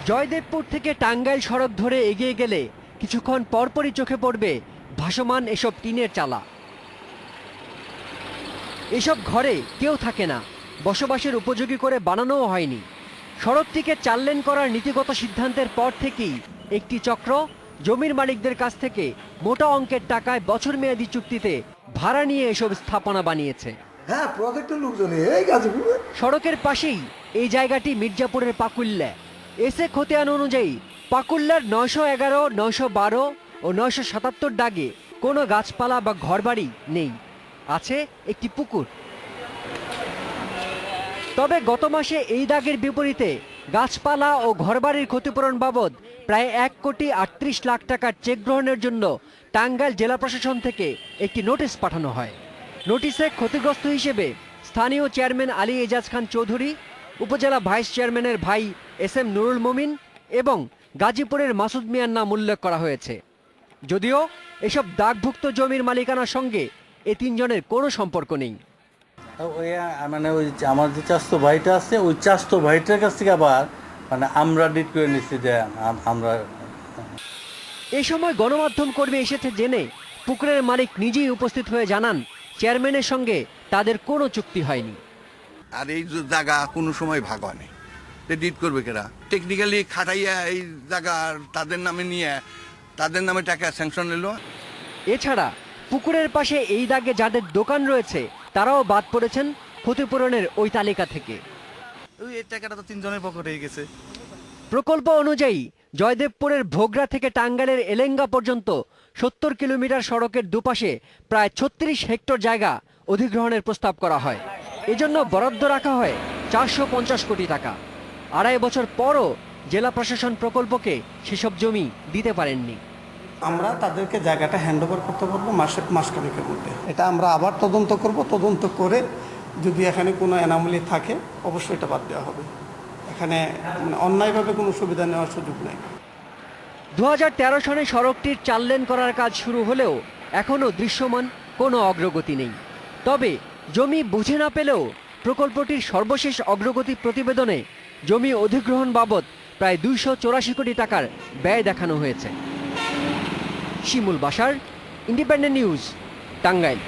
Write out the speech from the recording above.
জয়দেবপুর থেকে টাঙ্গাইল সড়ক ধরে এগিয়ে গেলে কিছুক্ষণ পরপরই চোখে পড়বে ভাসমান এসব টিনের চালা। এসব ঘরে কেউ থাকে না, বসবাসের উপযোগী করে বানানোও হয়নি। সড়কটিকে 4 লেন করার নীতিগত সিদ্ধান্তের পর থেকেই একটি চক্র জমির মালিকদের কাছ থেকে মোটা অঙ্কের টাকায় বছর মেয়াদী চুক্তিতে ভাড়া নিয়ে এসব স্থাপনা বানিয়েছে। হ্যাঁ, প্রজেক্টের লোকজন এই গাজীপুর। সড়কের পাশেই এই জায়গাটি মির্জাপুরের পাকুল্যা। এসে খতিয়ান অনুযায়ী পাকুল্যার 911, 912 ও 977 দাগে কোনো গাছপালা বা ঘরবাড়ি নেই, আছে একটি পুকুর। তবে গত মাসে এই দাগের বিপরীতে গাছপালা ও ঘরবাড়ির ক্ষতিপূরণ বাবদ প্রায় 1,38,00,000 টাকার চেক গ্রহণের জন্য টাঙ্গাইল জেলা প্রশাসন থেকে একটি নোটিশ পাঠানো হয়। নোটিশে ক্ষতিগ্রস্ত হিসেবে স্থানীয় চেয়ারম্যান আলী এজাজ খান চৌধুরী, উপজেলা ভাইস চেয়ারম্যানের ভাই SM নুরুল মুমিন এবং গাজীপুরের মাসুদ মিয়ার নাম উল্লেখ করা হয়েছে। যদিও এসব দাগভুক্ত জমির মালিকানার সঙ্গে এ 3 জনের কোনো সম্পর্ক নেই। মানে ওই আমার যে চাস্তো ভাইটা আছে, ওই চাস্তো ভাইটার কাছ থেকে আবার মানে আমরা ডিট করে নিচ্ছি যে আমরা। এই সময় গণমাধ্যম কর্মী এসেছে জেনে পুকুরের মালিক নিজেই উপস্থিত হয়ে জানান, চেয়ারম্যানের সঙ্গে তাদের কোনো চুক্তি হয়নি। আর এই জায়গা কোনো সময় ভাগ হয়নি, ডিট করবে কেরা? টেকনিক্যালি খাটাইয়া এই জায়গা তাদের নামে নিয়ে তাদের নামে টাকা স্যাংশন নিল। এছাড়া পুকুরের পাশে এই দাগে যাদের দোকান রয়েছে তারাও বাদ পড়েছেন ক্ষতিপূরণের ওই তালিকা থেকে। এই টাকাটা তো 3 জনের পকেটে হয়ে গেছে। প্রকল্প অনুযায়ী জয়দেবপুরের ভোগড়া থেকে টাঙ্গাইলের এলেঙ্গা পর্যন্ত 70 কিলোমিটার সড়কের দুপাশে প্রায় 36 হেক্টর জায়গা অধিগ্রহণের প্রস্তাব করা হয়। এজন্য বরাদ্দ রাখা হয় 450 কোটি টাকা। 2.5 বছর পরও জেলা প্রশাসন প্রকল্পকে সেসব জমি দিতে পারেননি। আমরা তাদেরকে জায়গাটা হ্যান্ডওভার করতে পারবো মাসখানেকের মধ্যে। এটা আমরা আবার তদন্ত করব, তদন্ত করে যদি এখানে কোনো অ্যানোমালি থাকে অবশ্যই এটা বাদ দেওয়া হবে। এখানে মানে অন্যায়ভাবে কোনো সুবিধা নেওয়ার সুযোগ নেই। 2013 সালে সড়কটির 4 লেন করার কাজ শুরু হলেও এখনও দৃশ্যমান কোনো অগ্রগতি নেই। তবে জমি বুঝে না পেলেও প্রকল্পটির সর্বশেষ অগ্রগতি প্রতিবেদনে জমি অধিগ্রহণ বাবদ প্রায় 284 কোটি টাকার ব্যয় দেখানো হয়েছে। শিমুল বাশার, ইন্ডিপেন্ডেন্ট নিউজ, টাঙ্গাইল।